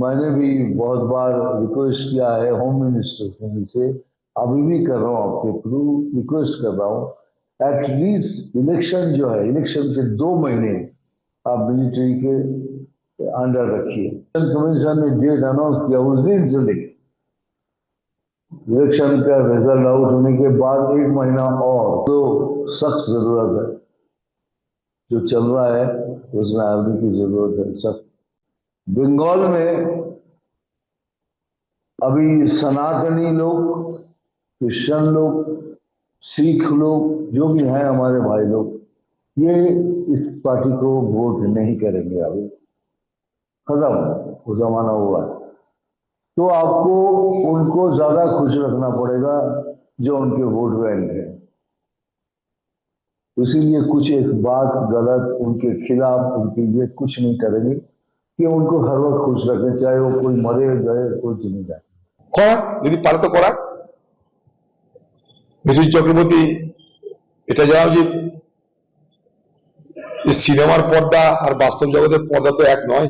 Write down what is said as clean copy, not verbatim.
मैंने भी बहुत बार रिक्वेस्ट किया है होम मिनिस्टर से, अभी भी कर रहा हूँ, आपके थ्रू रिक्वेस्ट कर रहा हूँ, एटलीस्ट इलेक्शन जो है, इलेक्शन के 2 महीने आप मिलिट्री के अंडर रखिए। कमीशन ने डेट अनाउंस किया, उस दिन से लेकर इलेक्शन का रिजल्ट आउट होने के बाद 1 महीना और तो सख्त जरूरत है। जो चल रहा है उसमें आर्मी की जरूरत है। सब बंगाल में अभी सनातनी लोग, क्रिश्चियन लोग, सिख लोग, जो भी हैं हमारे भाई लोग, ये इस पार्टी को वोट नहीं करेंगे। अभी खत्म वो जमाना हुआ। तो आपको उनको ज्यादा खुश रखना पड़ेगा जो उनके वोट बैंक है। इसीलिए कुछ एक बात गलत उनके खिलाफ उनके लिए कुछ नहीं करेंगे कि उनको हर वक्त खुश रखें, चाहे वो कोई मरे गए कोई नहीं जाए। করাক যদি পারে তো করাক। মিঠুন চক্রবর্তী এটা জানা উচিত যে সিনেমার পর্দা আর বাস্তব জগতের পর্দা তো এক নয়।